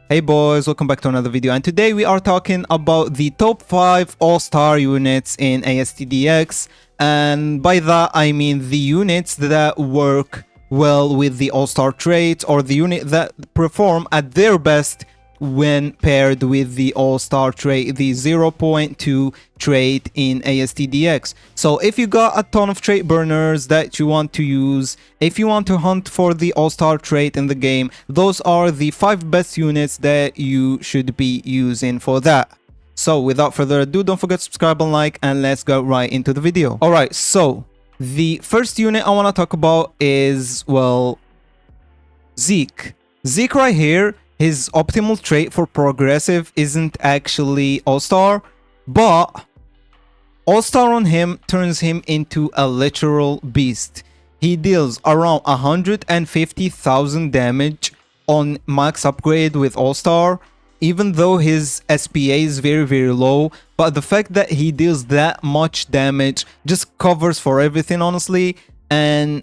Hey boys, welcome back to another video, and today we are talking about the top 5 all-star units in ASTDX, and by that I mean the units that work well with the all-star traits, or the unit that perform at their best when paired with the all-star trait, the 0.2 trait in ASTDX. So if you got a ton of trait burners that you want to use, if you want to hunt for the all-star trait in the game, those are the 5 best units that you should be using for that. So without further ado, don't forget to subscribe and like, and let's go right into the video. Alright, so the first unit I want to talk about is, well, Zeke. Zeke right here, his optimal trait for progressive isn't actually all-star, but all-star on him turns him into a literal beast. He deals around 150,000 damage on max upgrade with all-star, even though his SPA is very low, but the fact that he deals that much damage just covers for everything, honestly. And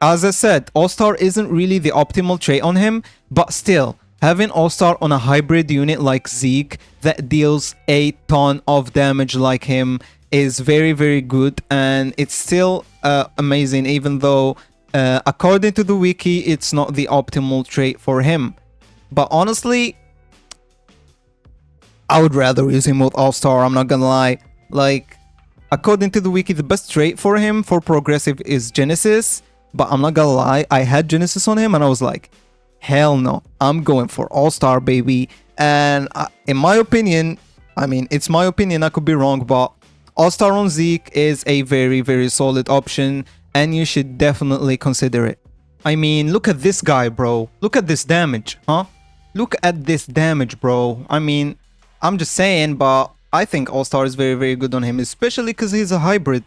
as I said, all-star isn't really the optimal trait on him, but still, having all-star on a hybrid unit like Zeke that deals a ton of damage like him is very good, and it's still amazing, even though according to the wiki it's not the optimal trait for him. But honestly, I would rather use him with all-star, I'm not gonna lie. Like, according to the wiki, the best trait for him for progressive is Genesis, but I'm not gonna lie, I had Genesis on him and I was like, hell no, I'm going for all-star, baby. And in my opinion, I mean, it's my opinion, I could be wrong, but all-star on Zeke is a very solid option, and you should definitely consider it. I mean, look at this guy, bro. Look at this damage, huh? Look at this damage, bro. I mean, I'm just saying, but I think all-star is very good on him, especially because he's a hybrid.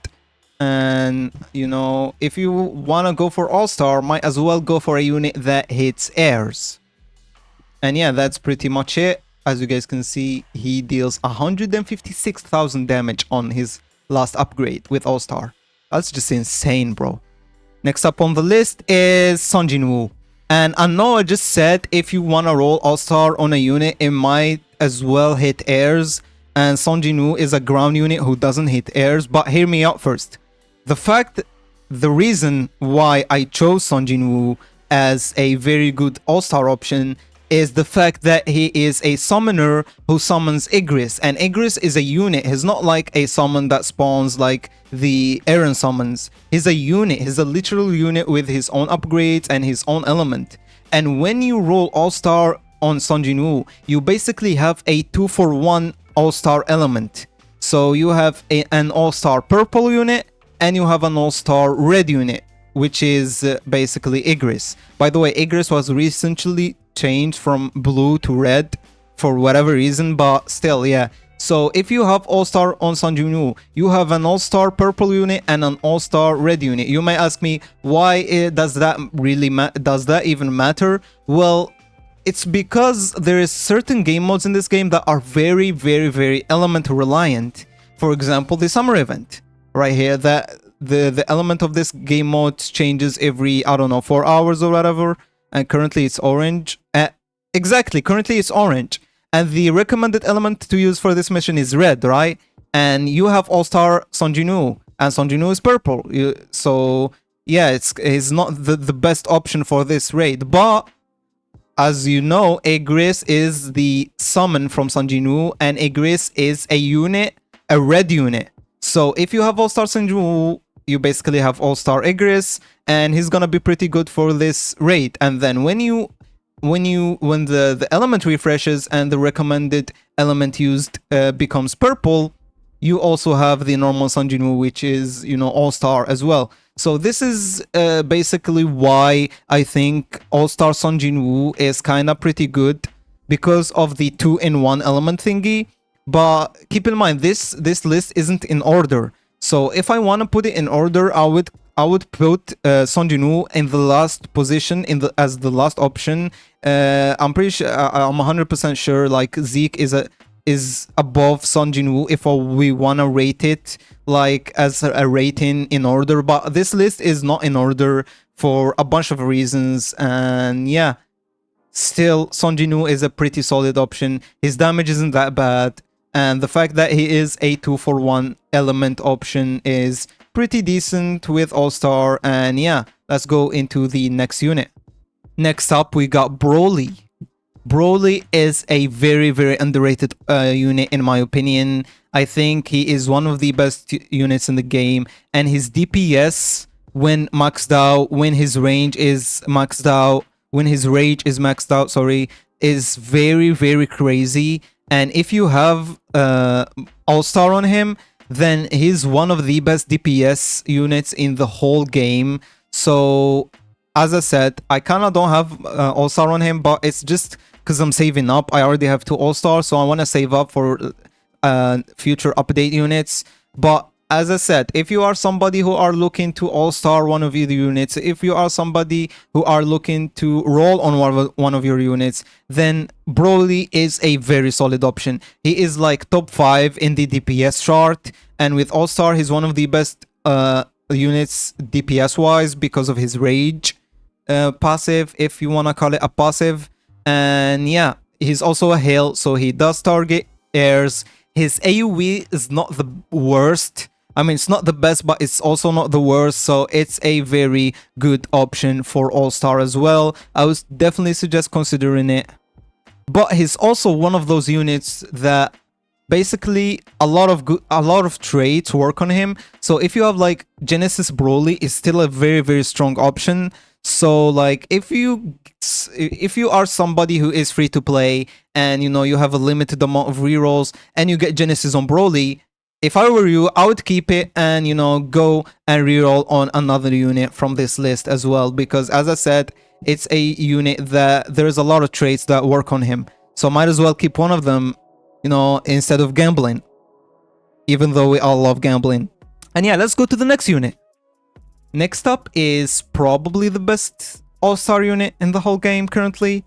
And, you know, if you want to go for all-star, might as well go for a unit that hits airs. And yeah, that's pretty much it. As you guys can see, he deals 156,000 damage on his last upgrade with all-star. That's just insane, bro. Next up on the list is Sung Jin Woo. And I know I just said if you want to roll all-star on a unit, it might as well hit airs. And Sung Jin Woo is a ground unit who doesn't hit airs, but hear me out first. The reason why I chose Sung Jin Woo as a very good all-star option is the fact that he is a summoner who summons Igris, and Igris is a unit. He's not like a summon that spawns like the Aaron summons. He's a unit, he's a literal unit with his own upgrades and his own element. And when you roll all-star on Sung Jin Woo, you basically have a 2-for-1 all-star element. So you have an all-star purple unit, and you have an all-star red unit, which is basically Igris. By the way, Igris was recently changed from blue to red for whatever reason, but still, yeah. So if you have all-star on Sung Jin Woo, you have an all-star purple unit and an all-star red unit. You may ask me, why does that even matter? Well, it's because there is certain game modes in this game that are very element reliant. For example, the summer event right here, that the element of this game mode changes every, I don't know, 4 hours or whatever, and currently it's orange. Exactly, currently it's orange, and the recommended element to use for this mission is red, right? And you have all-star Sung Jin Woo, and Sung Jin Woo is purple, so yeah, it's not the best option for this raid. But as you know, Igris is the summon from Sung Jin Woo, and Igris is a unit, a red unit. So if you have all-star Sung Jin Woo, you basically have all-star Igris, and he's gonna be pretty good for this raid. And then when the element refreshes and the recommended element used becomes purple, you also have the normal Sung Jin Woo, which is, you know, all-star as well. So this is basically why I think all-star Sung Jin Woo is kind of pretty good, because of the 2-in-1 element thingy. But keep in mind, this list isn't in order. So if I want to put it in order, I would put Sung Jin Woo in the last position as the last option. I'm pretty sure, I'm 100% sure, like Zeke is above Sung Jin Woo if we want to rate it like as a rating in order. But this list is not in order for a bunch of reasons, and yeah. still Son Jinwoo is a pretty solid option. His damage isn't that bad, and the fact that he is a 2-for-1 element option is pretty decent with All-Star. And yeah, let's go into the next unit. Next up, we got Broly. Broly is a very, very underrated unit in my opinion. I think he is one of the best units in the game, and his DPS when maxed out, when his range is maxed out, when his rage is maxed out, sorry, is very, very crazy. And if you have All-Star on him, then he's one of the best DPS units in the whole game. So as I said, I kind of don't have All-Star on him, but it's just because I'm saving up. I already have 2 All-Star, so I want to save up for future update units. But as I said, if you are somebody who are looking to All-Star one of your units, if you are somebody who are looking to roll on one of your units, then Broly is a very solid option. He is like top 5 in the DPS chart, and with All-Star, he's one of the best units DPS-wise because of his rage passive, if you want to call it a passive. And yeah, he's also a heal, so he does target airs. His AoE is not the worst. I mean, it's not the best, but it's also not the worst. So it's a very good option for All-Star as well. I would definitely suggest considering it. But he's also one of those units that basically a lot of traits work on him. So if you have like Genesis Broly, is still a very, very strong option. So like if you are somebody who is free to play and you know you have a limited amount of rerolls and you get Genesis on Broly, if I were you, I would keep it and you know go and reroll on another unit from this list as well, because as I said, it's a unit that there's a lot of traits that work on him. So might as well keep one of them, you know, instead of gambling, even though we all love gambling. And yeah, let's go to the next unit. Next up is probably the best All-Star unit in the whole game currently.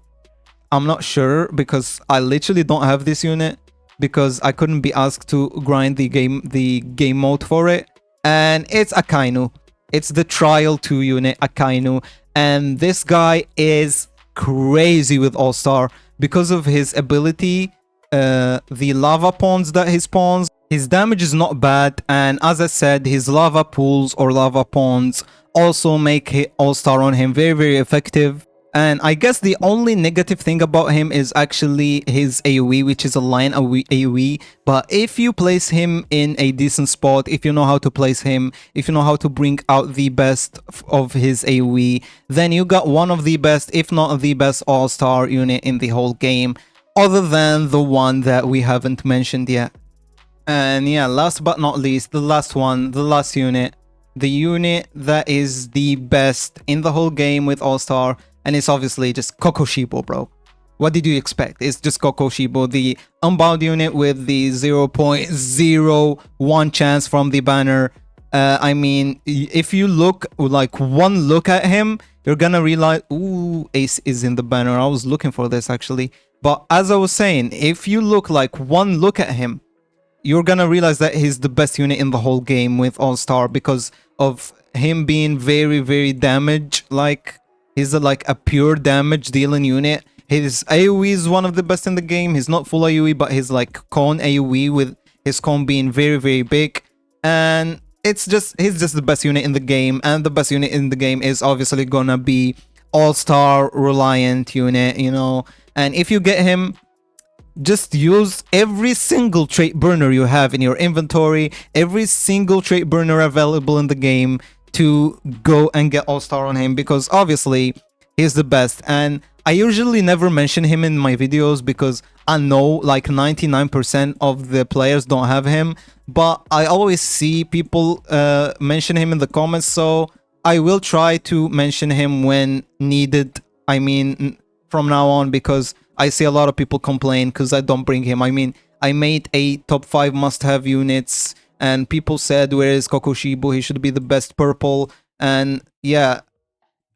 I'm not sure because I literally don't have this unit because I couldn't be asked to grind the game mode for it. And it's Akainu. It's the Trial 2 unit, Akainu. And this guy is crazy with All-Star because of his ability, the lava pawns that he spawns. His damage is not bad, and as I said, his lava pools or lava pawns also make All-Star on him very, very effective. And I guess the only negative thing about him is actually his AoE, which is a line AoE. But if you place him in a decent spot, if you know how to place him, if you know how to bring out the best of his AoE, then you got one of the best, if not the best All-Star unit in the whole game, other than the one that we haven't mentioned yet. And yeah, last but not least, the last one, the last unit, the unit that is the best in the whole game with All-Star, and it's obviously just Kokoshibo, bro. What did you expect? It's just Kokoshibo, the unbound unit with the 0.01 chance from the banner. I mean, if you look, like one look at him, you're gonna realize, ooh, Ace is in the banner. I was looking for this actually. But as I was saying, if you look like one look at him, you're gonna realize that he's the best unit in the whole game with All-Star because of him being very, very damage. Like, he's like a pure damage dealing unit. His AoE is one of the best in the game. He's not full AoE, but he's like cone AoE with his cone being very, very big. And he's just the best unit in the game. And the best unit in the game is obviously gonna be All-Star reliant unit, you know. And if you get him, just use every single trait burner you have in your inventory, every single trait burner available in the game to go and get All-Star on him, because obviously he's the best. And I usually never mention him in my videos because I know like 99% of the players don't have him, but I always see people mention him in the comments, so I will try to mention him when needed. I mean, from now on, because I see a lot of people complain because I don't bring him. I mean, I made a top 5 must-have units and people said, where is Kokoshibo? He should be the best purple. And yeah,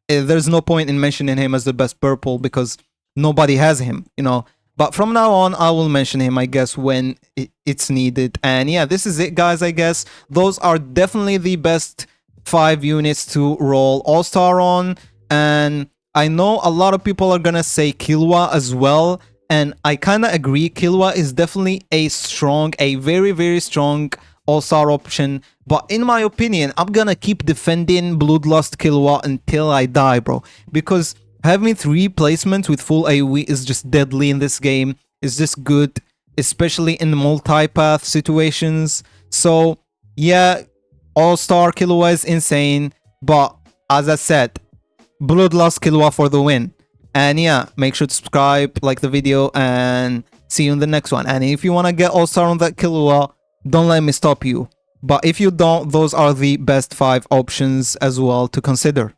there's no point in mentioning him as the best purple because nobody has him, you know. But from now on, I will mention him, I guess, when it's needed. And yeah, this is it, guys, I guess. Those are definitely the best 5 units to roll All-Star on. And I know a lot of people are gonna say Killua as well, and I kind of agree. Killua is definitely a very, very strong all-star option. But in my opinion, I'm gonna keep defending Bloodlust Killua until I die, bro. Because having 3 placements with full AoE is just deadly in this game. It's just good, especially in multi-path situations. So, yeah, all-star Killua is insane. But as I said, Bloodlust Killua for the win. And yeah, make sure to subscribe, like the video, and see you in the next one. And if you want to get all-star on that Killua, don't let me stop you. But if you don't, those are the best 5 options as well to consider.